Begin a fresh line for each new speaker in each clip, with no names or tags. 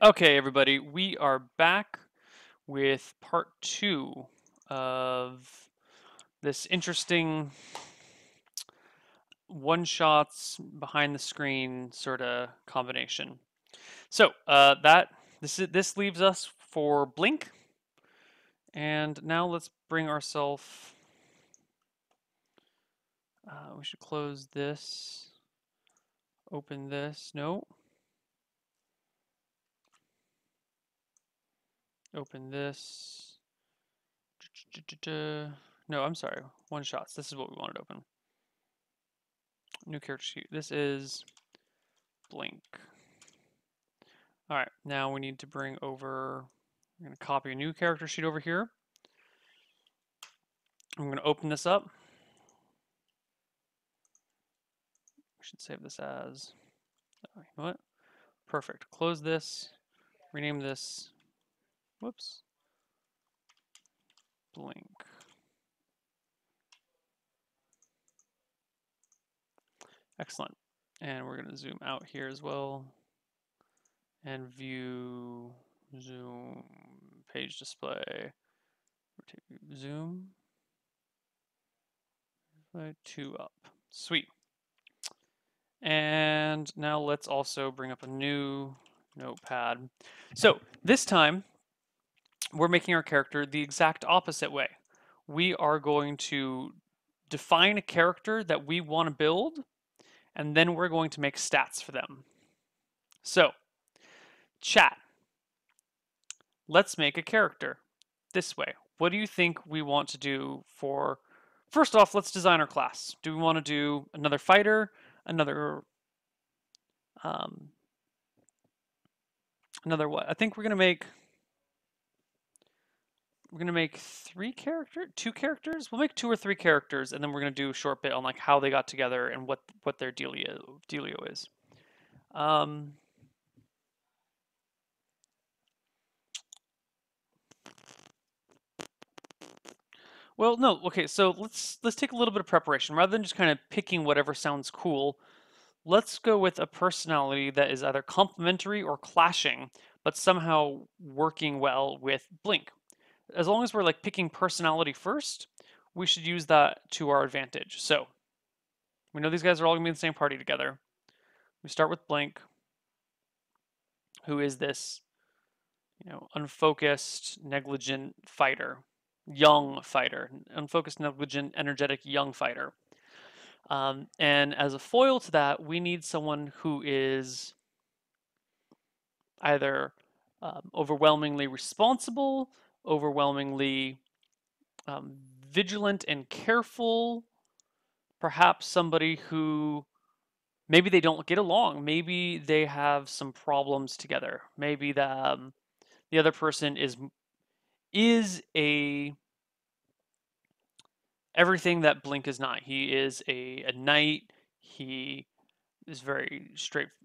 Okay, everybody, we are back with part 2 of this interesting one-shots behind the screen sort of combination. So this leaves us for Blink, and now let's bring ourselves. We should close this. Open this. No. Open this. No, I'm sorry. One shots. This is what we wanted to open. New character sheet. This is Blink. All right, now we need to bring over, I'm going to copy a new character sheet over here. I'm going to open this up. We should save this as, you know what? Perfect. Close this, rename this, whoops, Blink. Excellent. And we're going to zoom out here as well and view, zoom, page display, zoom, 2 up. Sweet. And now let's also bring up a new notepad. So this time we're making our character the exact opposite way. We are going to define a character that we want to build, and then we're going to make stats for them. So, chat, let's make a character this way. What do you think we want to do for, first off, let's design our class. Do we want to do another fighter, another what? I think we're gonna make 2 characters. We'll make 2 or 3 characters, and then we're gonna do a short bit on like how they got together and what their dealio is. Well, no, okay. So let's take a little bit of preparation rather than just kind of picking whatever sounds cool. Let's go with a personality that is either complementary or clashing, but somehow working well with Blink. As long as we're like picking personality first, we should use that to our advantage. So we know these guys are all gonna be in the same party together. We start with Blink, who is this, unfocused, negligent fighter, young fighter, unfocused, negligent, energetic, young fighter. And as a foil to that, we need someone who is either overwhelmingly responsible, overwhelmingly vigilant and careful, perhaps somebody who maybe they don't get along, maybe they have some problems together, maybe the other person is a everything that Blink is not. He is a knight. He is very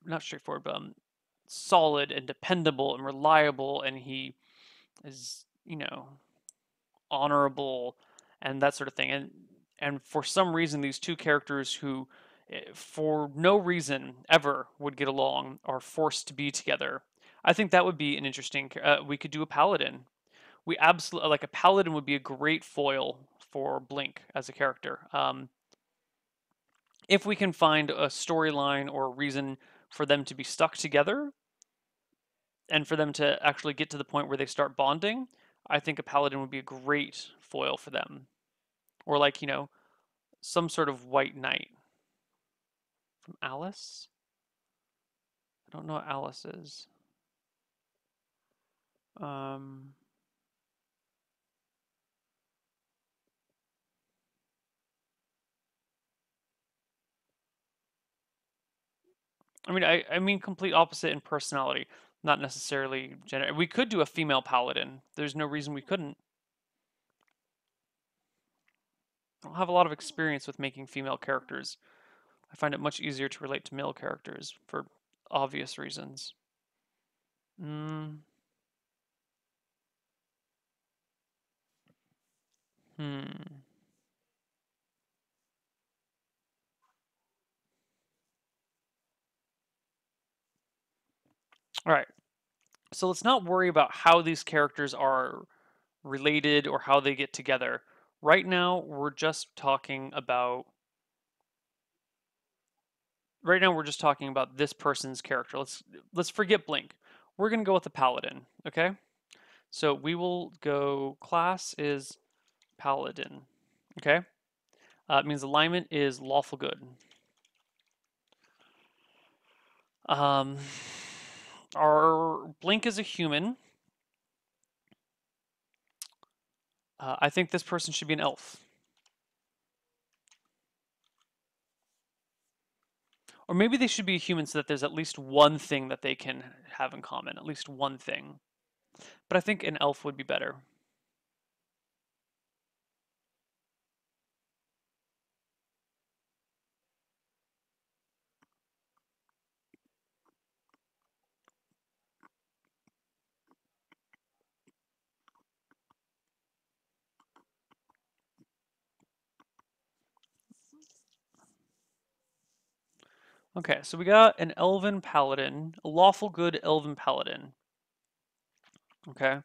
not straightforward, but solid and dependable and reliable, and he is, honorable and that sort of thing. And for some reason, these 2 characters who, for no reason ever, would get along are forced to be together. I think that would be an interesting. We could do a paladin. We absolutely like a paladin would be a great foil for Blink as a character. If we can find a storyline or a reason for them to be stuck together and for them to actually get to the point where they start bonding, I think a paladin would be a great foil for them. Or like, some sort of white knight. From Alice? I don't know what Alice is. Um, I mean complete opposite in personality, not necessarily gender. We could do a female paladin. There's no reason we couldn't. I don't have a lot of experience with making female characters. I find it much easier to relate to male characters for obvious reasons. Mm, hmm. All right. So let's not worry about how these characters are related or how they get together. Right now, we're just talking about this person's character. Let's forget Blink. We're gonna go with the Paladin, okay? So we will go class is Paladin, okay? It means alignment is lawful good. Our Blink is a human. I think this person should be an elf. Or maybe they should be a human so that there's at least one thing that they can have in common, at least one thing. But I think an elf would be better. Okay, so we got an elven paladin, a lawful good elven paladin. Okay,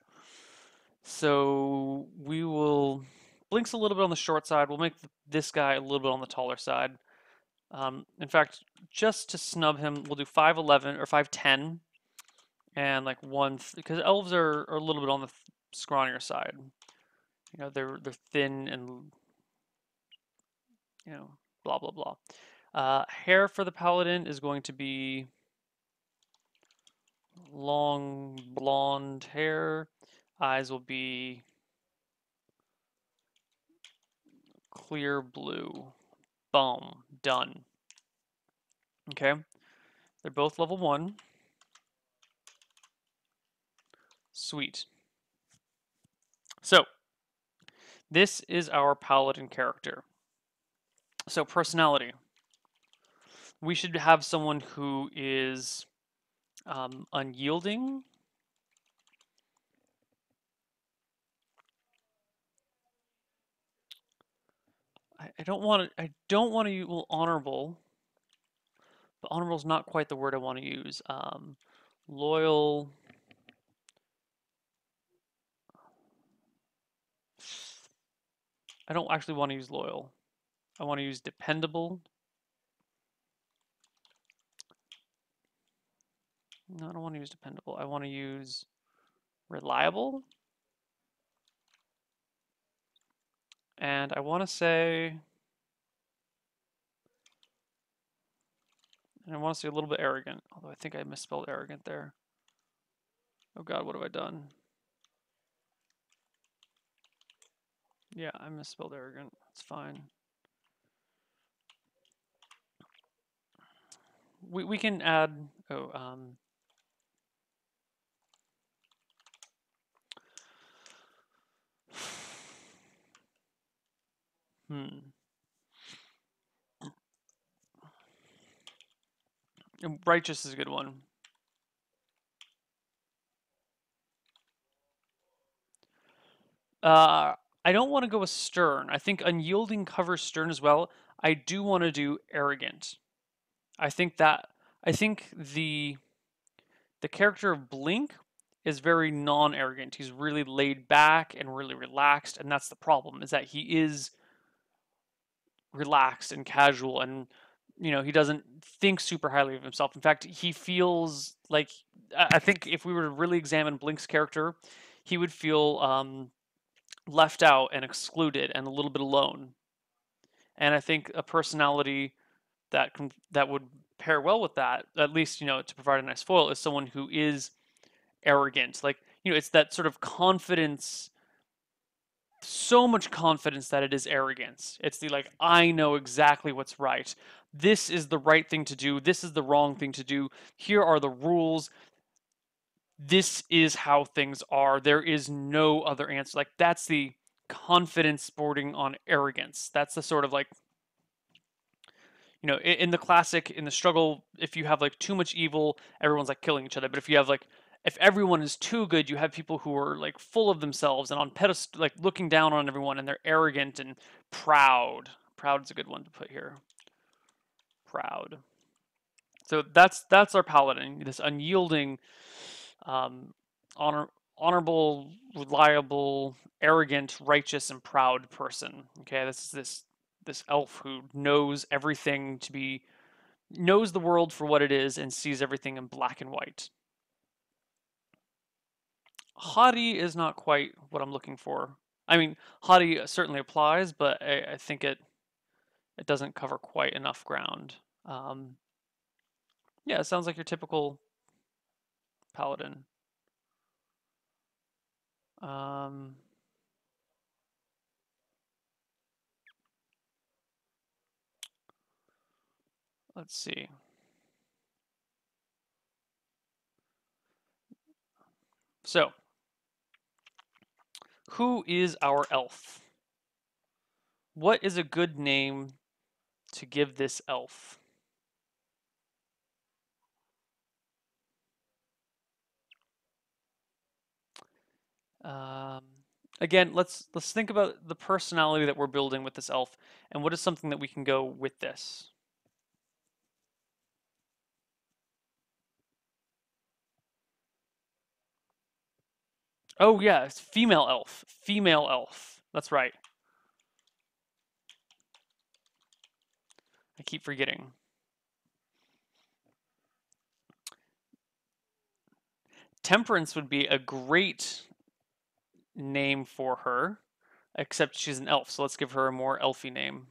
so we will Blink's a little bit on the short side. We'll make this guy a little bit on the taller side. In fact, just to snub him, we'll do 5'11 or 5'10, and like one because elves are a little bit on the scrawnier side. You know, they're thin and blah blah blah. Hair for the paladin is going to be long blonde hair. Eyes will be clear blue. Boom. Done. Okay. They're both level 1. Sweet. So, this is our paladin character. So, personality. We should have someone who is unyielding. I don't want to. I don't want to use honorable, but honorable is not quite the word I want to use. Loyal. I don't actually want to use loyal. I want to use dependable. No, I don't want to use dependable. I want to use reliable. And I want to say, and I want to say a little bit arrogant, although I think I misspelled arrogant there. Oh God, what have I done? Yeah, I misspelled arrogant. It's fine. We can add, righteous is a good one. I don't want to go with stern. I think unyielding covers stern as well. I do want to do arrogant. I think the character of Blink is very non-arrogant. He's really laid back and really relaxed, and that's the problem, is that he is relaxed and casual, and he doesn't think super highly of himself. In fact, he feels like, I think if we were to really examine Blink's character, he would feel left out and excluded and a little bit alone. And I think a personality that would pair well with that, at least to provide a nice foil, is someone who is arrogant. Like, it's that sort of confidence, so much confidence that it is arrogance. It's the like, I know exactly what's right. This is the right thing to do. This is the wrong thing to do. Here are the rules. This is how things are. There is no other answer. Like, that's the confidence bordering on arrogance. That's the sort of like, in the classic, in the struggle, if you have like too much evil, everyone's like killing each other. But if you have like, if everyone is too good, you have people who are like full of themselves and on pedestal, like looking down on everyone, and they're arrogant and proud. Proud is a good one to put here. Proud. So that's our paladin, this unyielding, honor, honorable, reliable, arrogant, righteous, and proud person. Okay, this is this elf who knows everything to be knows the world for what it is and sees everything in black and white. Haughty is not quite what I'm looking for. I mean, haughty certainly applies, but I think it doesn't cover quite enough ground. Yeah, it sounds like your typical paladin. Um, let's see. So, who is our elf? What is a good name to give this elf? Um, again, let's think about the personality that we're building with this elf, and what is something that we can go with this. Oh yeah, it's female elf. Female elf. That's right. I keep forgetting. Temperance would be a great name for her, except she's an elf, so let's give her a more elfy name.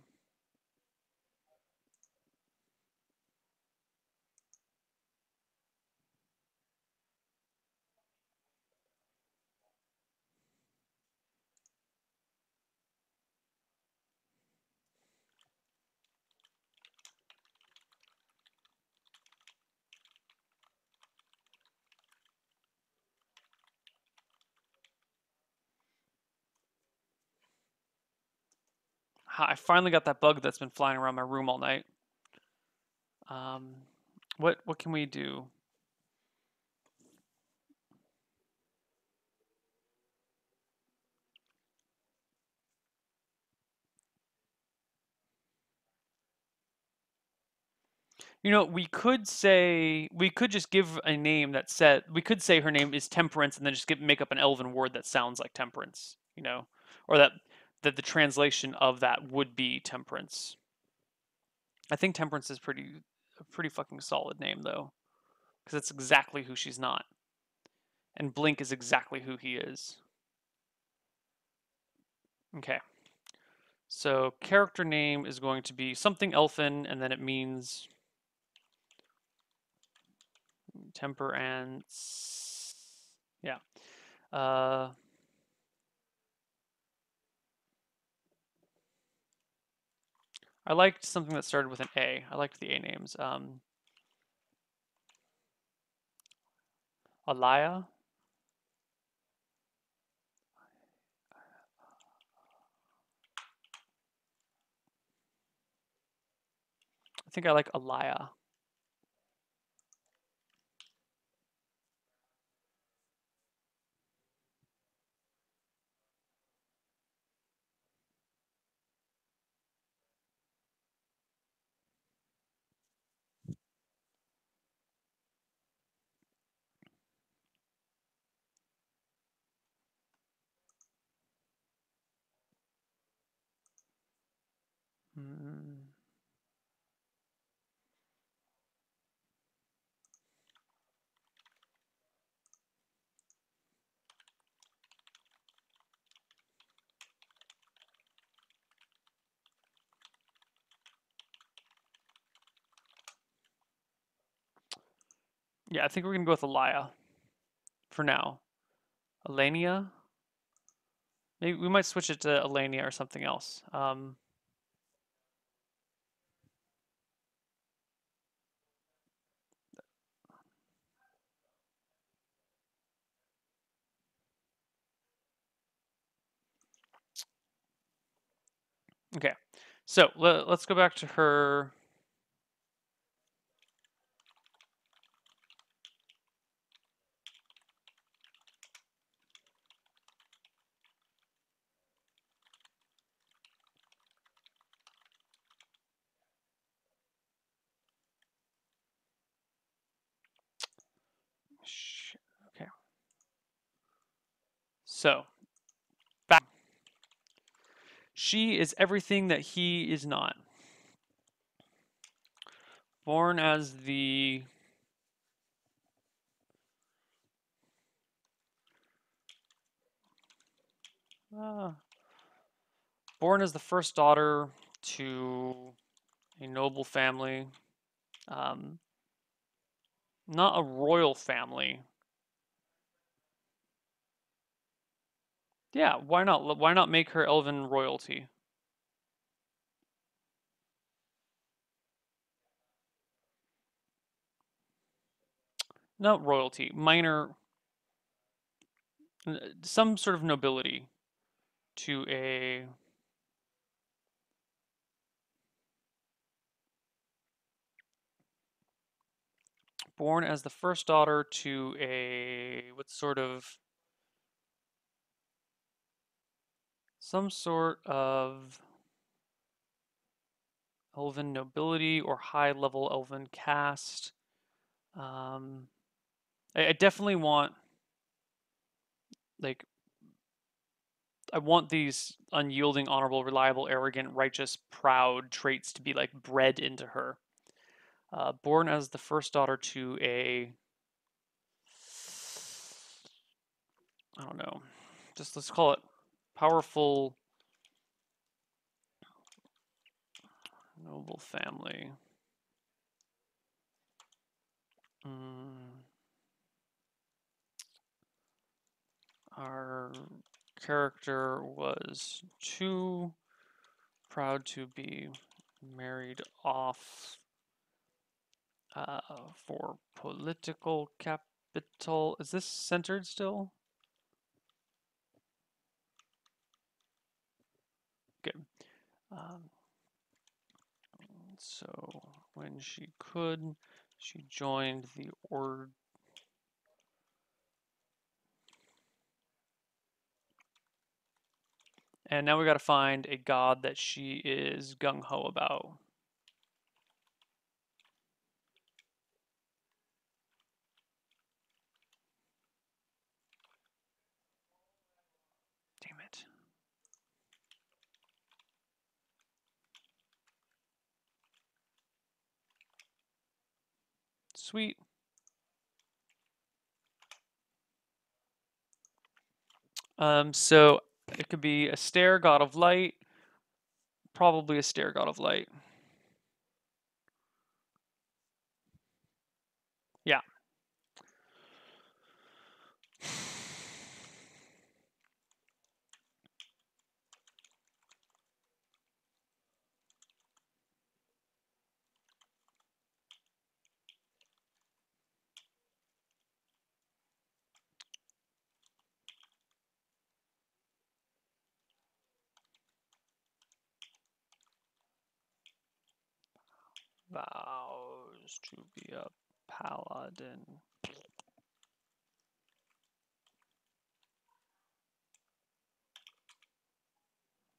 I finally got that bug that's been flying around my room all night. Um, what can we do? You know, we could just give a name that said we could say her name is Temperance, and then just make up an elven word that sounds like Temperance. You know, or that the translation of that would be Temperance. I think Temperance is a pretty fucking solid name though, because it's exactly who she's not, and Blink is exactly who he is. Okay. So character name is going to be something elfin, and then it means temperance. Yeah. Uh, I liked something that started with an A. I liked the A names. Alaya. I think I like Alaya. Hmm. Yeah, I think we're gonna go with Alaya for now. Alania. Maybe we might switch it to Alania or something else. Okay, so let's go back to her. Okay. So, back. She is everything that he is not. Born as the born as the first daughter to a noble family, not a royal family. Yeah, why not? Why not make her elven royalty? Not royalty, minor, some sort of nobility to a born as the first daughter to a what sort of some sort of elven nobility or high level elven caste. I definitely want like I want these unyielding, honorable, reliable, arrogant, righteous, proud traits to be like bred into her. Born as the first daughter to a I don't know, just let's call it powerful noble family. Our character was too proud to be married off for political capital. Is this centered still? Good. So when she could, she joined the order. And now we got to find a god that she is gung ho about. Damn it. Sweet. So it could be a stair god of light, probably a stair god of light. Yeah. Vows to be a paladin.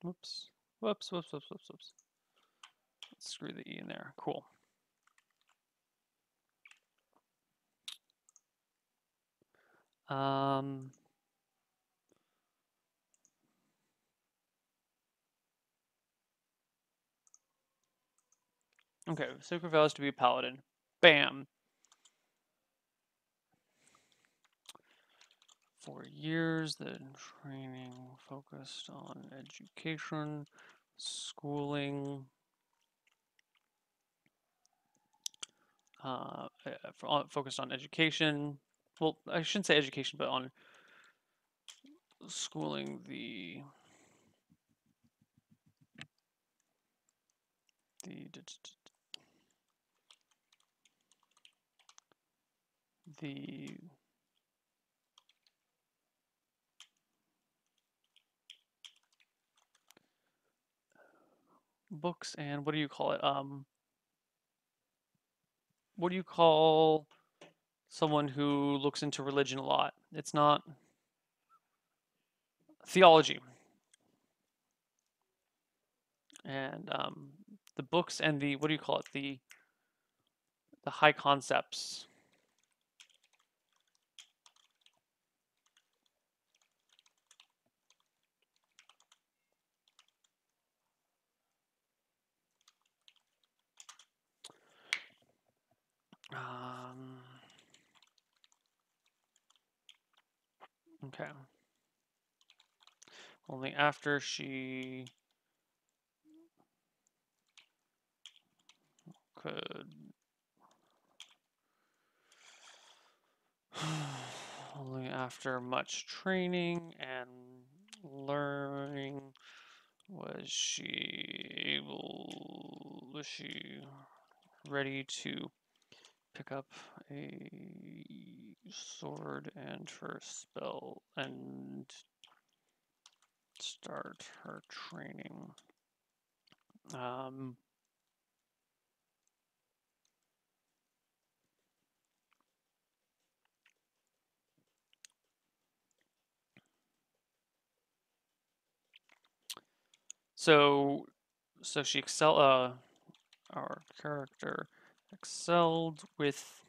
Whoops. Whoops. Let's screw the E in there. Cool. Okay, sacred vows to be a paladin. Bam. 4 years, the training focused on education, schooling, focused on education. Well, I shouldn't say education, but on schooling the books and what do you call it? What do you call someone who looks into religion a lot? It's not theology. And the books and the what do you call it? The high concepts. Okay. Only after she could only after much training and learning was she ready to pick up a sword and her spell and start her training. So she our character excelled with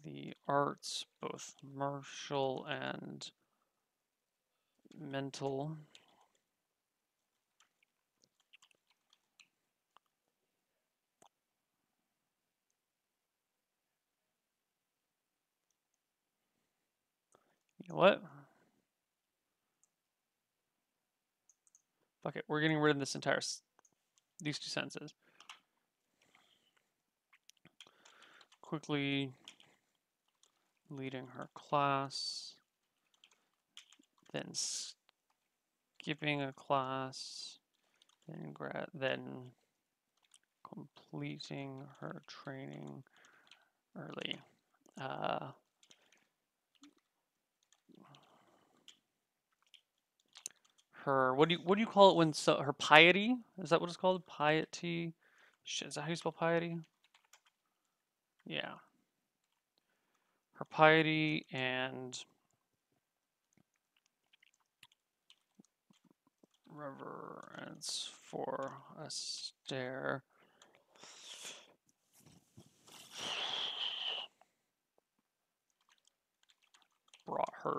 the arts, both martial and mental. You know what? Fuck it, we're getting rid of this entire these two sentences. Quickly leading her class, then skipping a class, then completing her training early. Her what do you call it when her piety? Is that what it's called? Piety? Is that how you spell piety? Yeah. Her piety and reverence for Astaire brought her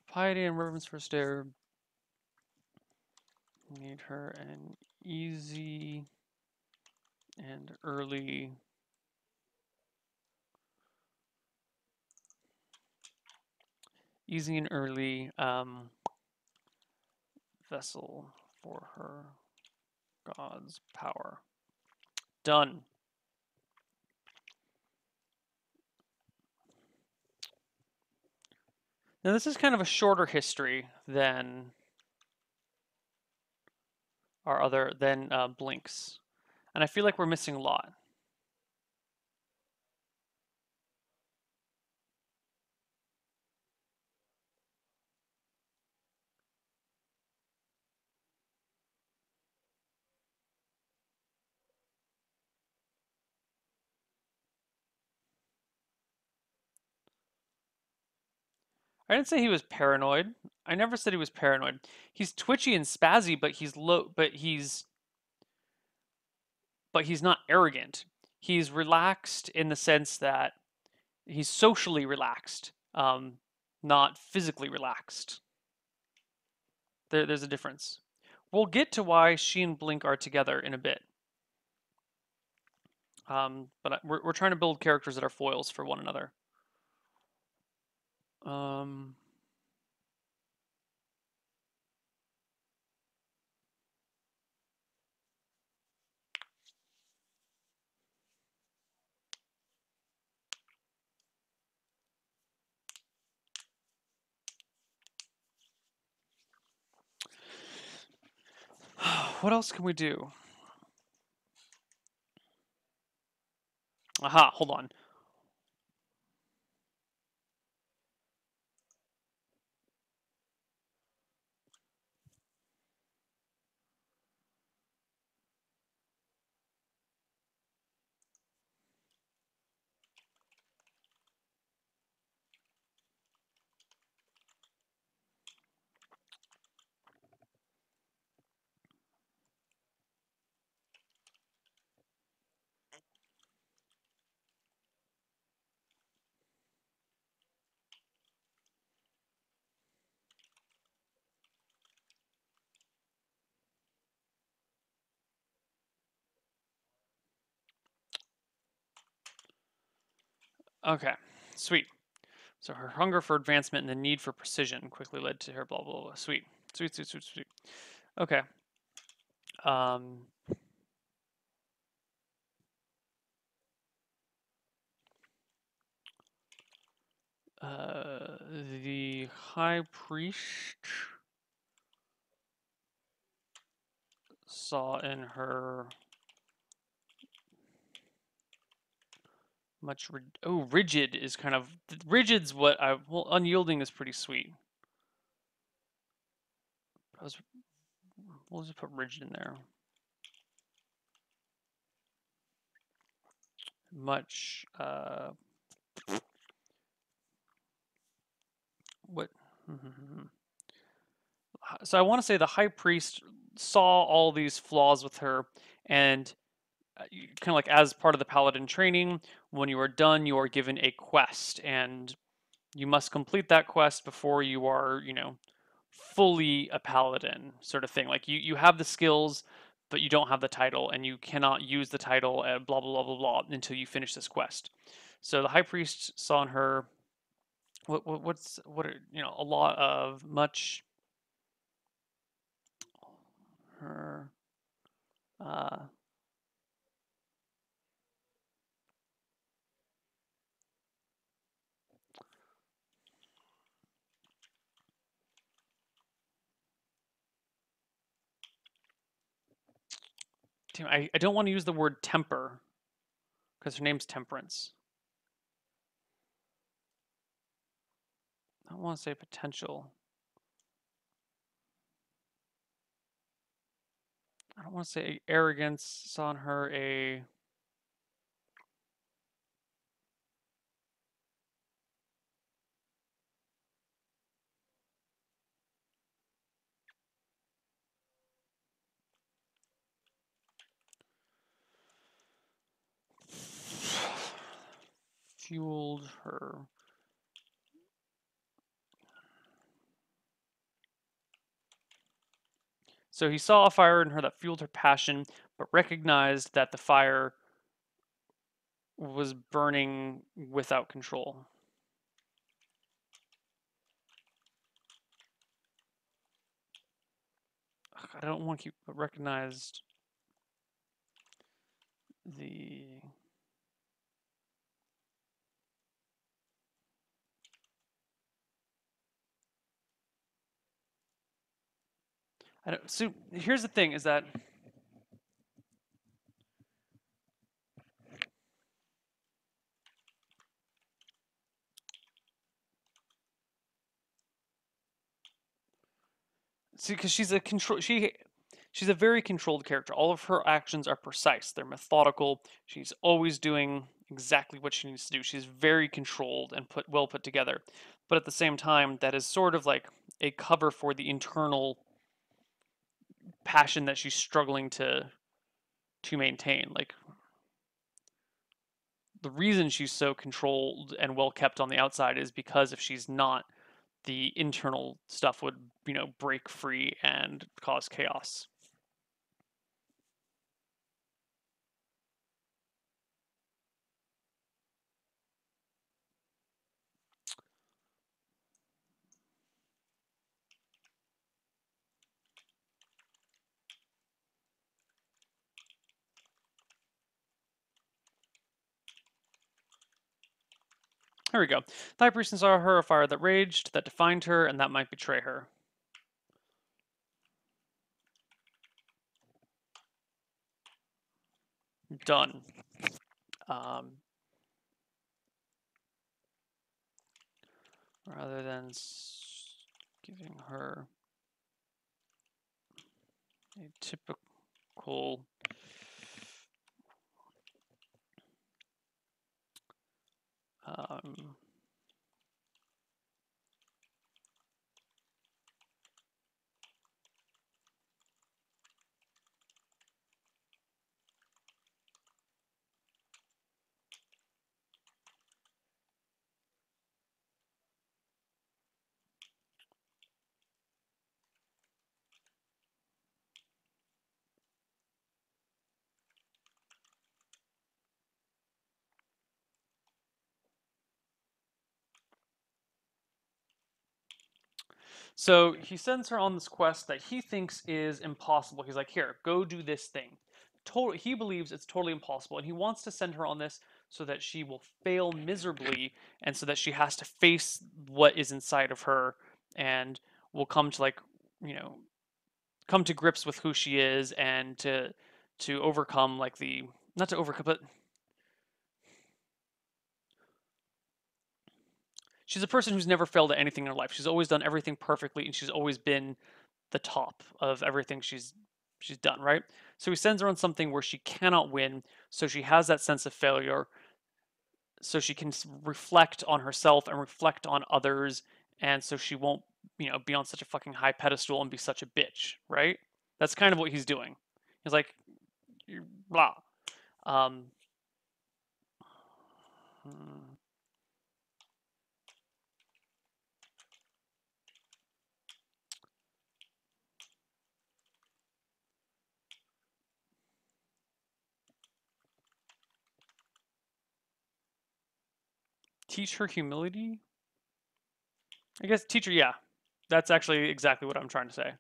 piety and reverence for Astaire made her an easy and early vessel for her god's power. Done. Now this is kind of a shorter history than Blinks, and I feel like we're missing a lot. I didn't say he was paranoid. I never said he was paranoid. He's twitchy and spazzy, but he's low. But he's not arrogant. He's relaxed in the sense that he's socially relaxed, not physically relaxed. There's a difference. We'll get to why she and Blink are together in a bit. But we're trying to build characters that are foils for one another. What else can we do? Aha, hold on. Okay, sweet. So her hunger for advancement and the need for precision quickly led to her blah blah blah. Sweet, sweet, sweet, sweet, sweet. Okay. Um. The high priest saw in her much. Rigid is kind of rigid's what I well. Unyielding is pretty sweet. We'll just put rigid in there. Much. What? So I want to say the high priest saw all these flaws with her, and kind of like as part of the paladin training, when you are done, you are given a quest, and you must complete that quest before you are, fully a paladin, sort of thing. Like you have the skills, but you don't have the title, and you cannot use the title, blah blah blah blah blah, until you finish this quest. So the high priest saw in her what are, a lot of much her uh damn, I don't want to use the word temper because her name's Temperance. I don't want to say potential. I don't want to say arrogance. Saw in her a fueled her. So he saw a fire in her that fueled her passion, but recognized that the fire was burning without control. I don't want to keep recognized the I don't, so here's the thing is that see because she's a very controlled character. All of her actions are precise. They're methodical. She's always doing exactly what she needs to do. She's very controlled and well put together. But at the same time, that is sort of like a cover for the internal passion that she's struggling to maintain. Like the reason she's so controlled and well kept on the outside is because if she's not, the internal stuff would, break free and cause chaos. Here we go. The high priestess saw her a fire that raged, that defined her, and that might betray her. Done. Um, rather than giving her a typical um, So he sends her on this quest that he thinks is impossible. He's like, here, go do this thing. He believes it's totally impossible, and he wants to send her on this so that she will fail miserably, and so that she has to face what is inside of her, and will come to come to grips with who she is, and to overcome not to overcome, but she's a person who's never failed at anything in her life. She's always done everything perfectly, and she's always been the top of everything she's done, right? So he sends her on something where she cannot win, so she has that sense of failure, so she can reflect on herself and reflect on others, and so she won't, be on such a fucking high pedestal and be such a bitch, right? That's kind of what he's doing. He's like, blah. Um, hmm. Teach her humility. I guess teacher, yeah. That's actually exactly what I'm trying to say.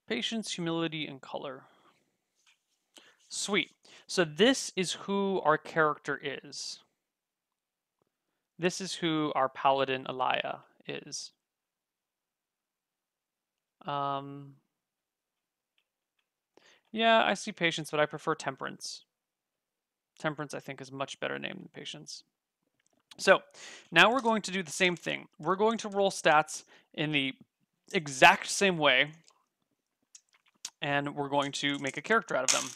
Patience, humility, and color. Sweet. So this is who our character is. This is who our paladin Elia is. Um, yeah, I see patience, but I prefer temperance. Temperance, I think, is much better name than patience. So now we're going to do the same thing. We're going to roll stats in the exact same way, and we're going to make a character out of them.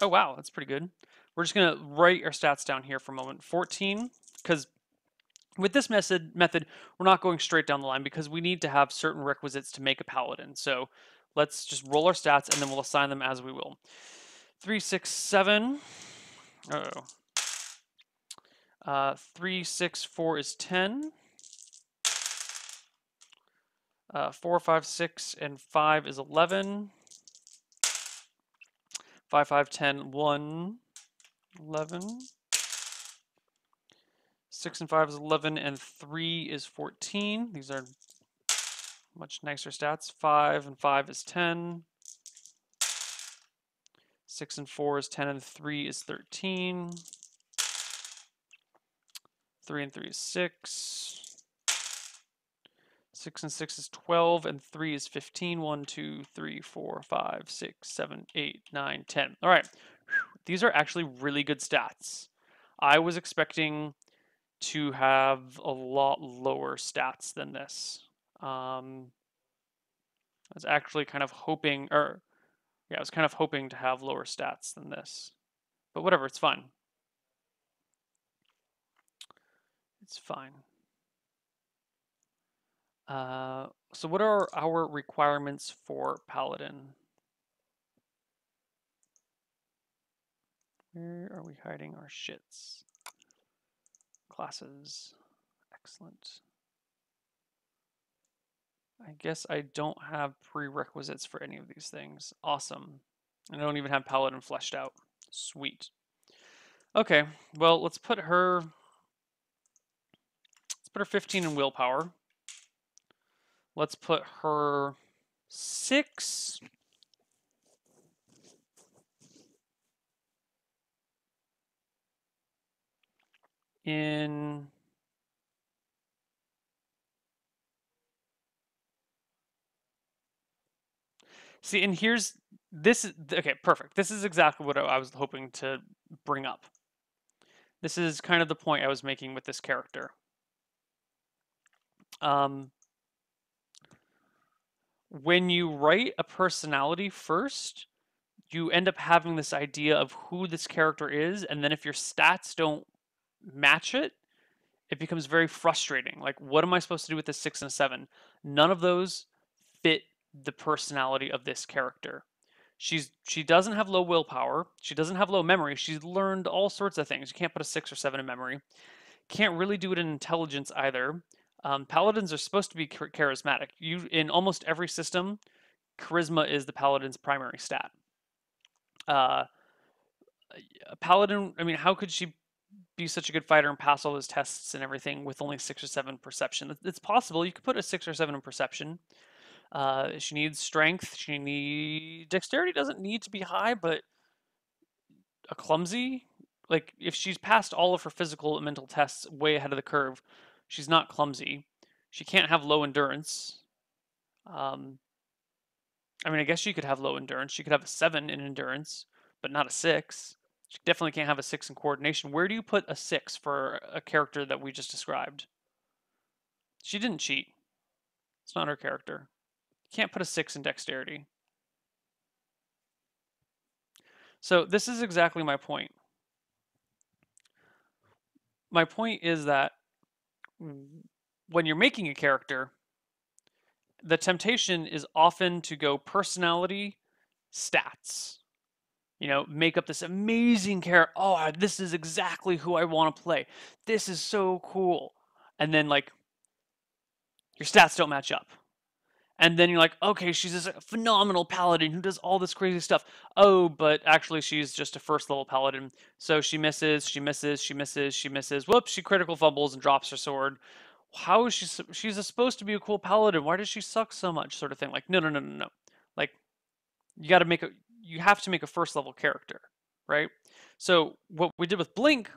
Oh, wow, that's pretty good. We're just going to write our stats down here for a moment. 14, because with this method, we're not going straight down the line because we need to have certain requisites to make a paladin. So let's just roll our stats, and then we'll assign them as we will. 3, 6, 7. Uh-oh. 3, 6, 4 is 10. 4, 5, 6, and 5 is 11. 5, 5, 10, 1, 11. 6 and 5 is 11, and 3 is 14. These are much nicer stats. 5 and 5 is 10. 6 and 4 is 10, and 3 is 13. 3 and 3 is 6. 6 and 6 is 12, and 3 is 15. 1, 2, 3, 4, 5, 6, 7, 8, 9, 10. All right. These are actually really good stats. I was expecting to have a lot lower stats than this. I was actually kind of hoping, I was kind of hoping to have lower stats than this. But whatever, it's fine. It's fine. So what are our requirements for Paladin? Where are we hiding our shits? Classes. Excellent. I guess I don't have prerequisites for any of these things. Awesome. I don't even have Paladin fleshed out. Sweet. Okay, well, let's put her 15 in willpower. Let's put her 6 in see, and here's this is okay, perfect. This is exactly what I was hoping to bring up. This is kind of the point I was making with this character. When you write a personality first, you end up having this idea of who this character is, and then if your stats don't match it, it becomes very frustrating. Like, what am I supposed to do with this 6 and a 7? None of those fit the personality of this character. She doesn't have low willpower. She doesn't have low memory. She's learned all sorts of things. You can't put a 6 or 7 in memory. Can't really do it in intelligence either. Paladins are supposed to be charismatic. In almost every system, charisma is the paladin's primary stat. A paladin, I mean, how could she be such a good fighter and pass all those tests and everything with only 6 or 7 perception? It's possible. You could put a 6 or 7 in perception. She needs strength. She needs dexterity. Doesn't need to be high, but a clumsy. Like, if she's passed all of her physical and mental tests way ahead of the curve, she's not clumsy. She can't have low endurance. I mean, I guess she could have low endurance. She could have a 7 in endurance, but not a 6. She definitely can't have a 6 in coordination. Where do you put a 6 for a character that we just described? She didn't cheat. It's not her character. You can't put a 6 in dexterity. So this is exactly my point. My point is that when you're making a character, the temptation is often to go personality, stats. You know, make up this amazing character. Oh, this is exactly who I want to play. This is so cool. And then, like, your stats don't match up. And then you're like, okay, she's this phenomenal paladin who does all this crazy stuff. Oh, but actually she's just a first level paladin. So she misses, she misses, she misses, she misses. Whoops, she critical fumbles and drops her sword. How is she's supposed to be a cool paladin? Why does she suck so much? Sort of thing. Like, no. Like, you have to make a first level character, right? So what we did with Blink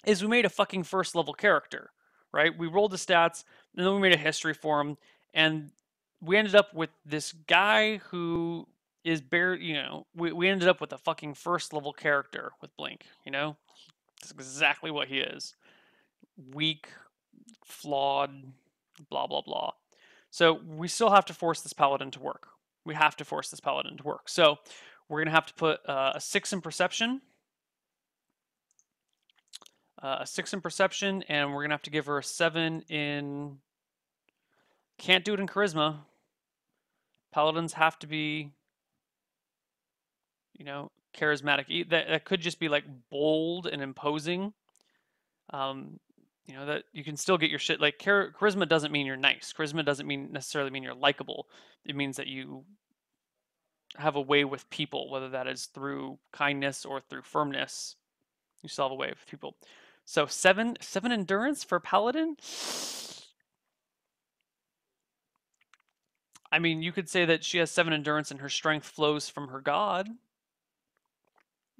is we made a fucking first level character, right? We rolled the stats, and then we made a history for him, and we ended up with this guy who is we ended up with a fucking first level character with Blink, you know? That's exactly what he is. Weak, flawed, blah, blah, blah. So we still have to force this paladin to work. We have to force this paladin to work. So we're going to have to put a 6 in perception. A 6 in perception, and we're going to have to give her a 7 in... Can't do it in charisma. Paladins have to be, charismatic. That could just be like bold and imposing. That you can still get your shit. Like, charisma doesn't mean you're nice. Charisma doesn't necessarily mean you're likable. It means that you have a way with people, whether that is through kindness or through firmness. You still have a way with people. So 7 endurance for paladin. I mean, you could say that she has 7 endurance and her strength flows from her god.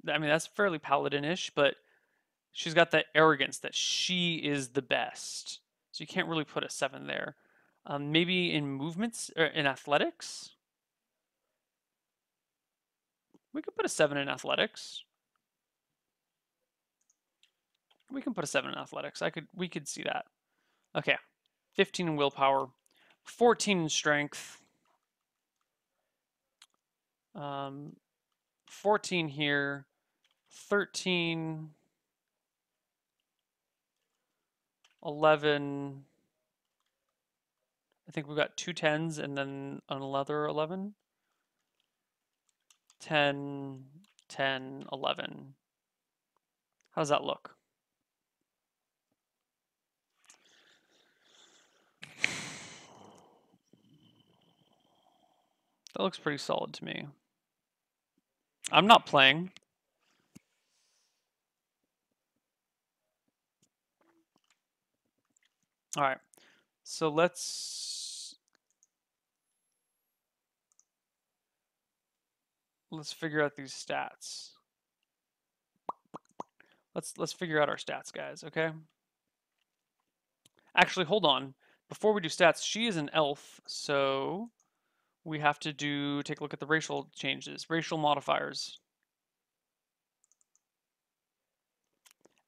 I mean, that's fairly paladin-ish, but she's got that arrogance that she is the best. So you can't really put a 7 there. Maybe in movements, or in athletics? We could put a 7 in athletics. We can put a 7 in athletics. We could see that. Okay. 15 in willpower. 14 in strength. 14 here. 13. 11. I think we've got 2 10s and then another 11. 10, 10, 11. How does that look? That looks pretty solid to me. I'm not playing. All right. So let's figure out these stats. Let's figure out our stats, guys, okay? Actually, hold on. Before we do stats, she is an elf, so we have to take a look at the racial changes, racial modifiers.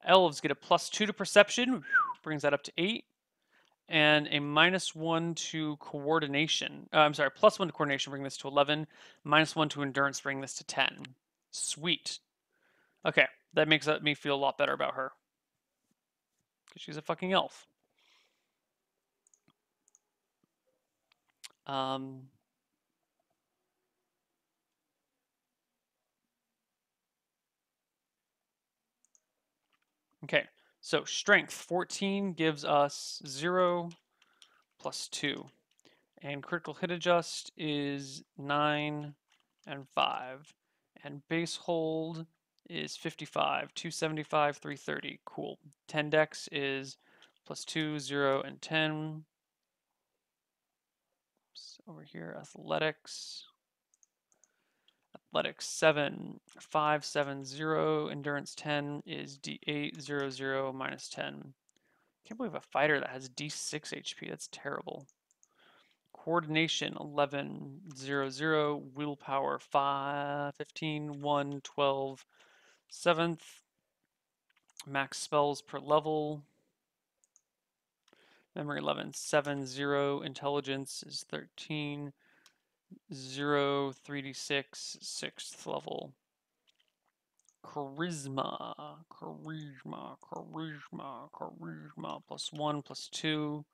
Elves get a +2 to perception, brings that up to 8. and a -1 to coordination. I'm sorry, +1 to coordination, bring this to 11. -1 to endurance, bring this to 10. Sweet. Okay, that makes me feel a lot better about her. Because she's a fucking elf. Okay, so strength 14 gives us 0 plus 2. And critical hit adjust is 9 and 5. And base hold is 55, 275, 330. Cool. 10 dex is +2, 0, and 10. Oops, over here, athletics. Athletics 7, 5, 7, 0. Endurance 10 is D8, 0, 0, minus 10. Can't believe a fighter that has D6 HP. That's terrible. Coordination 11, 0, 0. Willpower 5, 15, 1, 12. 7th. Max spells per level. Memory 11, 7, 0. Intelligence is 13, 0, 3d6, 6th level. Charisma, +1, +2.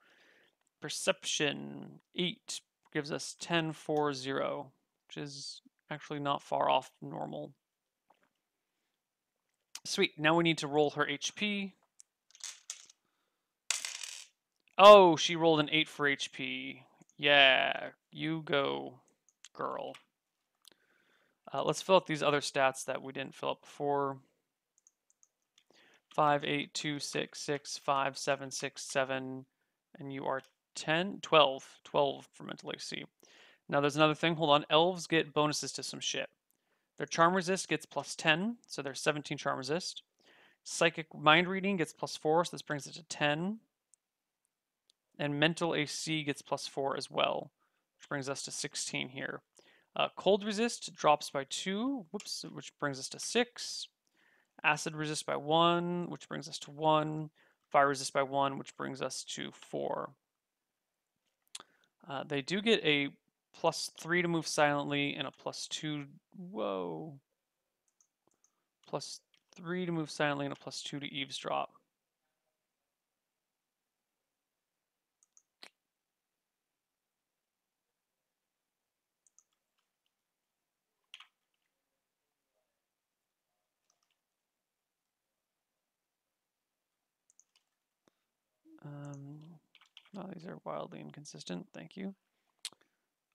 Perception 8 gives us 10, 4, 0, which is actually not far off normal. Sweet, now we need to roll her HP. Oh, she rolled an 8 for HP. Yeah, you go, girl. Let's fill out these other stats that we didn't fill up before. 5, 8, 2, 6, 6, 5, 7, 6, 7, and you are 10, 12, 12 for mental AC. Now there's another thing, hold on, elves get bonuses to some shit. Their charm resist gets +10, so there's 17 charm resist. Psychic mind reading gets +4, so this brings it to 10. And mental AC gets +4 as well, which brings us to 16 here. Cold resist drops by 2, whoops, which brings us to 6. Acid resist by 1, which brings us to 1. Fire resist by 1, which brings us to 4. They do get a +3 to move silently and a +2. Whoa. +3 to move silently and a +2 to eavesdrop. Oh, these are wildly inconsistent. Thank you.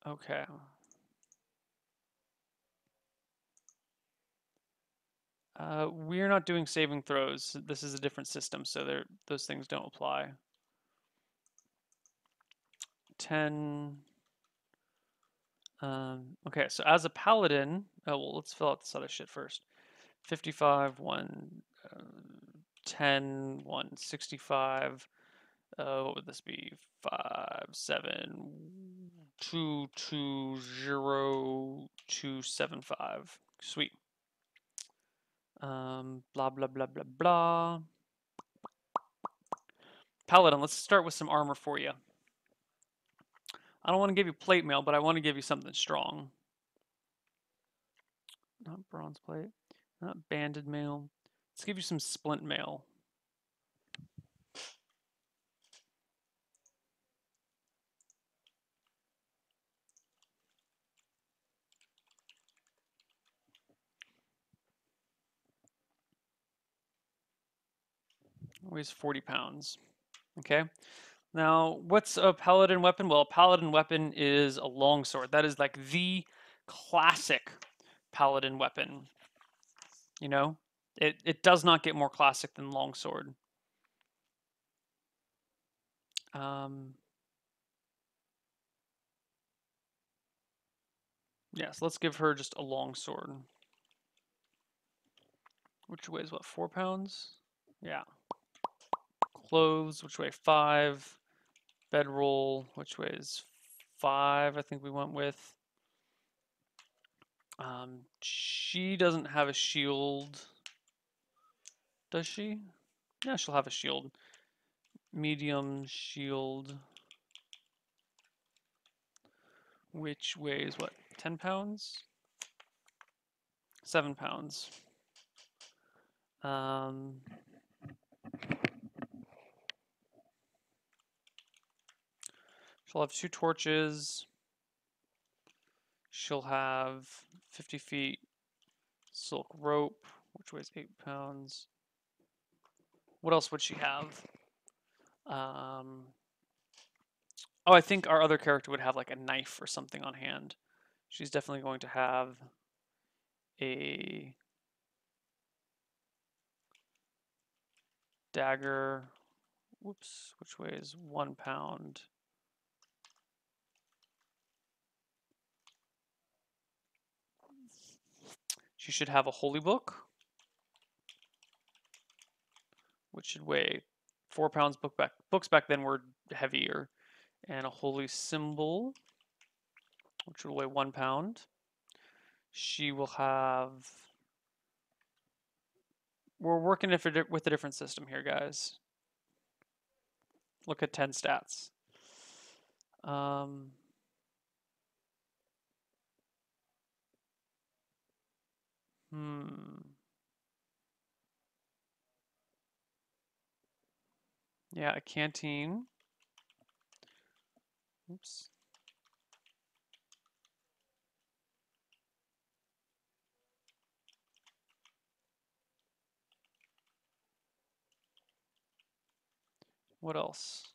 Okay. We're not doing saving throws. This is a different system, so those things don't apply. 10. Okay, so as a paladin, oh well, let's fill out this other shit first. 55, 1, 10, 1, 65. What would this be? 5, 7, 2, 2, 0, 2, 7, 5. Sweet. Blah, blah, blah, blah, blah. Paladin, let's start with some armor for you. I don't want to give you plate mail, but I want to give you something strong. Not bronze plate, not banded mail. Let's give you some splint mail. Weighs 40 pounds. Okay. Now, what's a paladin weapon? Well, a paladin weapon is a longsword. That is like the classic paladin weapon. You know, it does not get more classic than longsword. Yeah, so let's give her just a longsword. Which weighs what, 4 pounds? Yeah. Clothes, which weigh 5. Bedroll, which weighs 5, I think we went with. She doesn't have a shield. Does she? Yeah, she'll have a shield. medium shield, which weighs what, 10 pounds? 7 pounds. She'll have 2 torches. She'll have 50 feet silk rope, which weighs 8 pounds. What else would she have? Oh, I think our other character would have like a knife or something on hand. She's definitely going to have a dagger, whoops, which weighs 1 pound. She should have a holy book, which should weigh 4 pounds. Books back then were heavier. And a holy symbol, which will weigh 1 pound. She will have. We're working with a different system here, guys. Look at 10 stats. Yeah, a canteen. Oops. What else?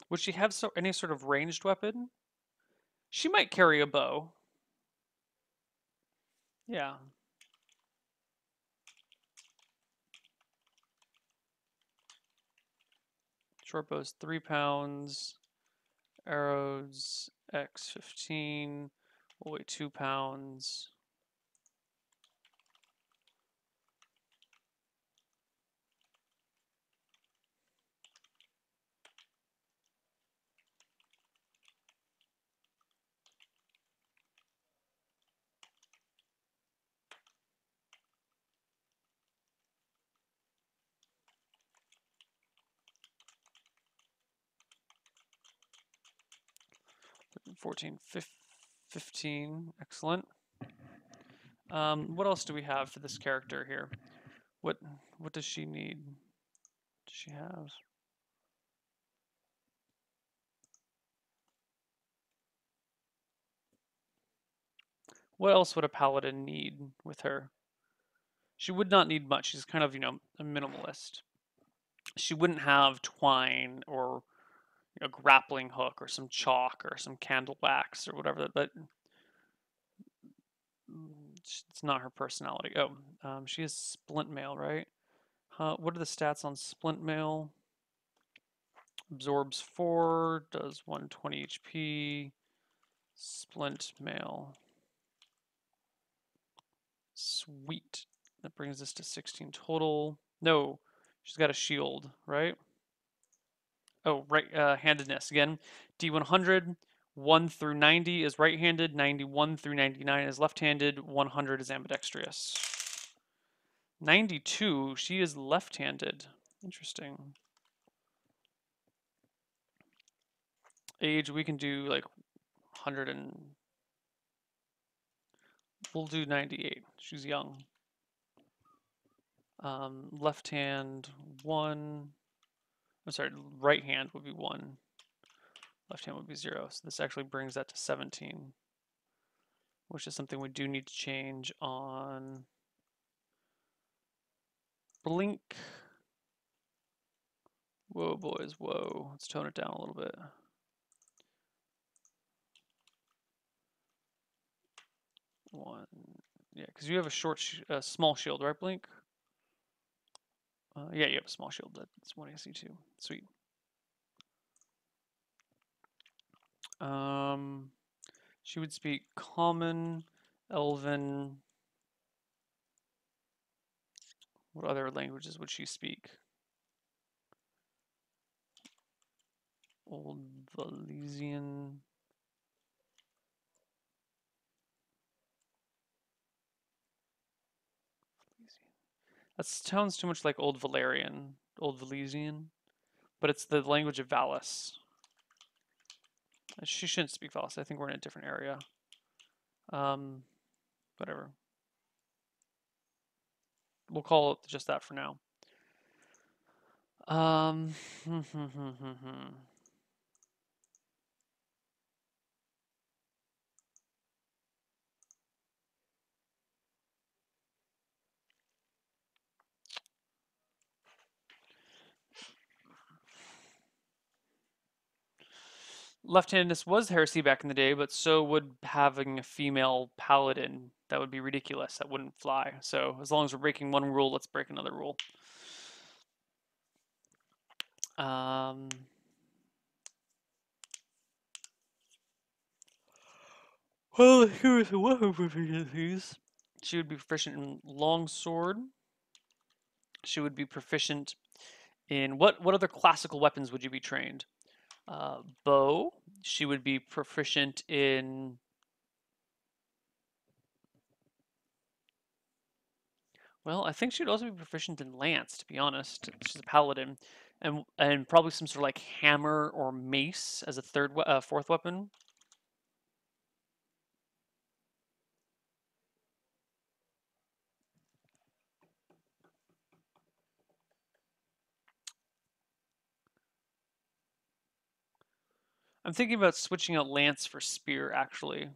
Would she have any sort of ranged weapon? She might carry a bow. Yeah. Short bow's 3 pounds. Arrows X15 will weigh 2 pounds. $14, $15, excellent. What else do we have for this character here? What does she need? Does she have? What else would a paladin need with her? She would not need much. She's kind of, a minimalist. She wouldn't have twine or a grappling hook or some chalk or some candle wax or whatever. But it's not her personality. Oh, she has splint mail, right? What are the stats on splint mail? Absorbs 4, does 120 HP. Splint mail. Sweet. That brings us to 16 total. No, she's got a shield, right? Oh, right, handedness again. D100, 1 through 90 is right-handed, 91 through 99 is left-handed, 100 is ambidextrous. 92, she is left-handed. Interesting. Age, we can do like 100 and... We'll do 98. She's young. Left hand, 1. I'm sorry, right hand would be 1. Left hand would be 0. So this actually brings that to 17, which is something we do need to change on Blink. Whoa, boys, whoa. Let's tone it down a little bit. One. Yeah, because you have a small shield, right, Blink? Yeah, you have a small shield. That's 1 AC too. Sweet. She would speak Common, Elven. What other languages would she speak? Old Valesian. That sounds too much like Old Valerian, Old Valesian, but it's the language of Valis. She shouldn't speak Valis. I think we're in a different area. Whatever. We'll call it just that for now. Left-handedness was heresy back in the day, but so would having a female paladin. That would be ridiculous. That wouldn't fly. So as long as we're breaking one rule, let's break another rule. Well, here's the weapon proficiencies. She would be proficient in longsword. She would be proficient in what other classical weapons would you be trained? Bow. She would be proficient in. Well, I think she'd also be proficient in lance. To be honest, she's a paladin, and probably some sort of like hammer or mace as a fourth weapon. I'm thinking about switching out lance for spear actually,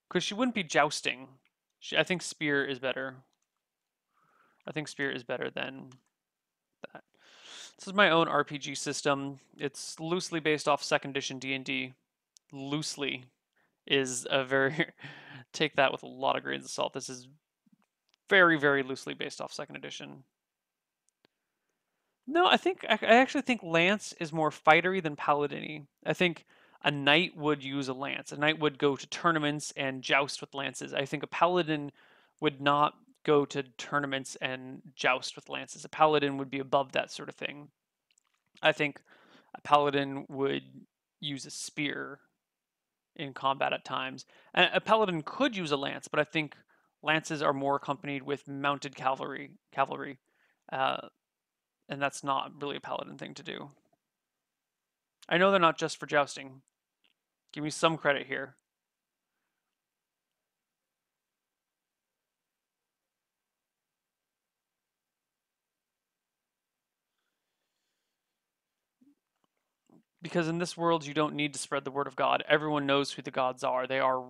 because she wouldn't be jousting. I think spear is better. I think spear is better than that. This is my own RPG system. It's loosely based off second edition D&D. Loosely is a very take that with a lot of grains of salt. This is very, very loosely based off second edition. No, I actually think lance is more fightery than paladin-y. I think a knight would use a lance. A knight would go to tournaments and joust with lances. I think a paladin would not go to tournaments and joust with lances. A paladin would be above that sort of thing. I think a paladin would use a spear in combat at times. And a paladin could use a lance, but I think lances are more accompanied with mounted cavalry, and that's not really a paladin thing to do. I know they're not just for jousting. Give me some credit here. Because in this world, you don't need to spread the word of God. Everyone knows who the gods are. They are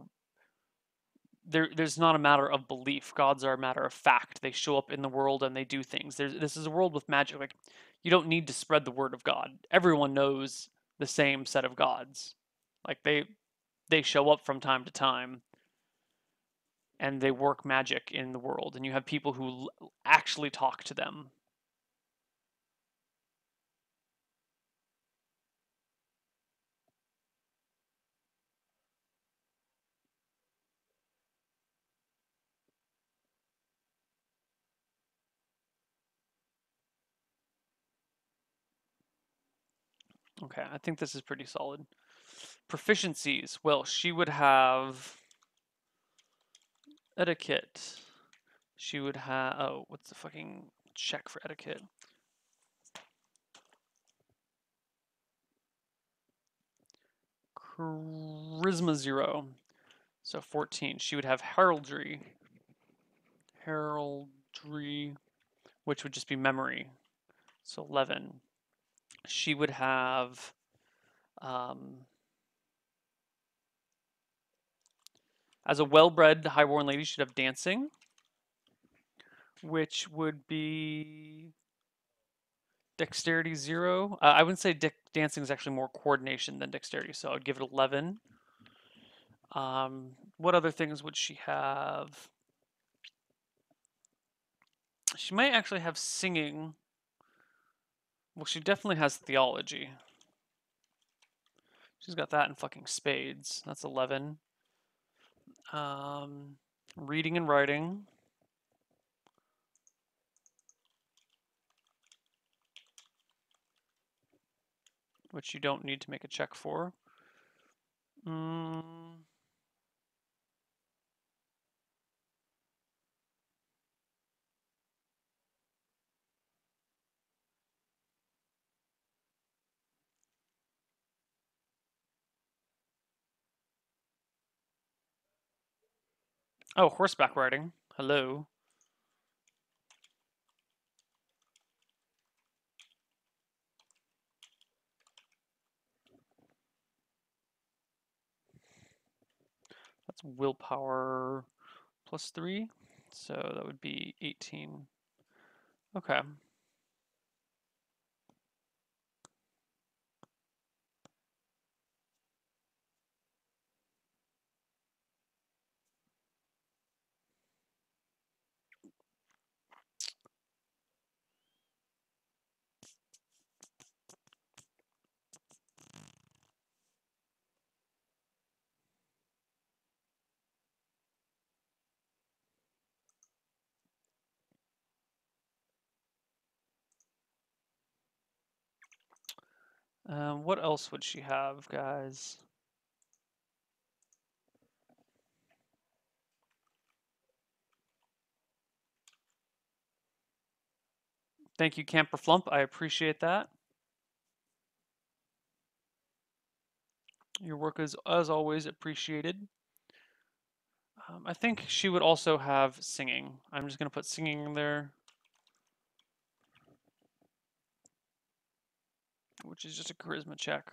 there's not a matter of belief. Gods are a matter of fact. They show up in the world and they do things. This is a world with magic. Like, you don't need to spread the word of God. Everyone knows the same set of gods. Like, they show up from time to time and they work magic in the world, and you have people who actually talk to them. Okay, I think this is pretty solid. Proficiencies. Well, she would have etiquette. She would have. Oh, what's the fucking check for etiquette? Charisma 0. So 14. She would have heraldry. Heraldry, which would just be memory. So 11. She would have. As a well-bred highborn lady, she'd have dancing, which would be dexterity 0. I wouldn't say dancing is actually more coordination than dexterity, so I would give it 11. What other things would she have? She might actually have singing. Well, she definitely has theology. She's got that in fucking spades. That's 11. Reading and writing. Which you don't need to make a check for. Oh, horseback riding. Hello. That's willpower +3. So that would be 18. Okay. What else would she have, guys? Thank you, Camper Flump. I appreciate that. Your work is, as always, appreciated. I think she would also have singing. I'm just going to put singing in there, which is just a charisma check.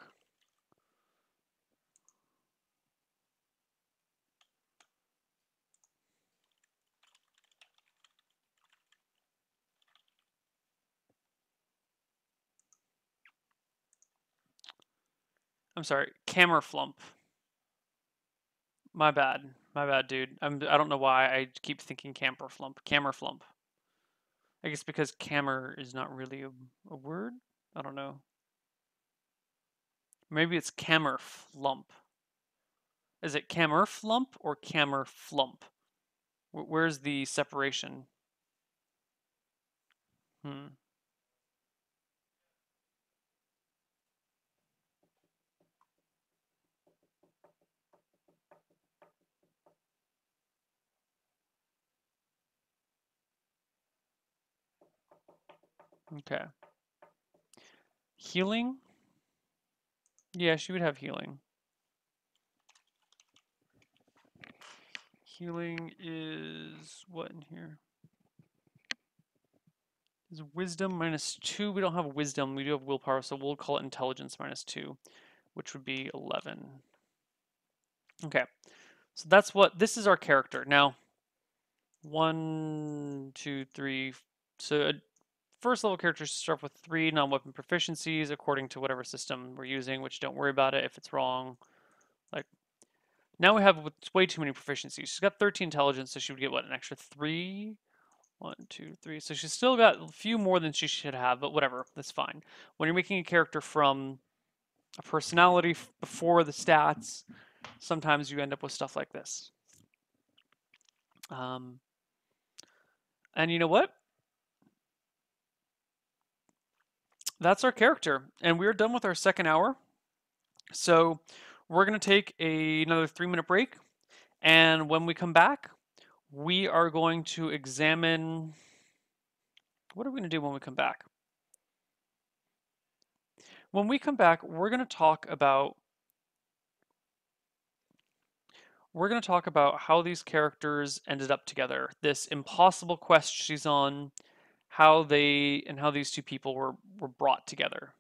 I'm sorry, Cammerflump. My bad. My bad, dude. I don't know why I keep thinking Camperflump. Cammerflump. I guess because cammer is not really a word? I don't know. Maybe it's Cammerflump. Is it Cammerflump or Cammerflump? Where's the separation? Hmm. Okay. Healing? Yeah, she would have healing. Healing is what in here? Is wisdom -2? We don't have wisdom. We do have willpower, so we'll call it intelligence -2, which would be 11. Okay. So that's what this is our character. Now, 1, 2, 3. So first level characters start with 3 non-weapon proficiencies according to whatever system we're using, which don't worry about it if it's wrong. Like now we have way too many proficiencies. She's got 13 intelligence, so she would get what, an extra 3? 1, 2, 3. So she's still got a few more than she should have, but whatever, that's fine. When you're making a character from a personality before the stats, sometimes you end up with stuff like this. And you know what? That's our character, and we're done with our second hour. So we're going to take another 3-minute break, and when we come back, we are going to examine. What are we going to do when we come back? When we come back, we're going to talk about how these characters ended up together. This impossible quest she's on, how these two people were brought together.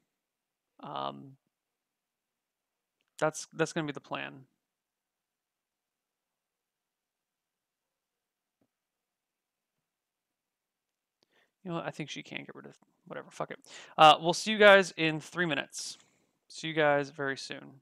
That's going to be the plan. You know what? I think she can get rid of whatever. Fuck it. We'll see you guys in 3 minutes. See you guys very soon.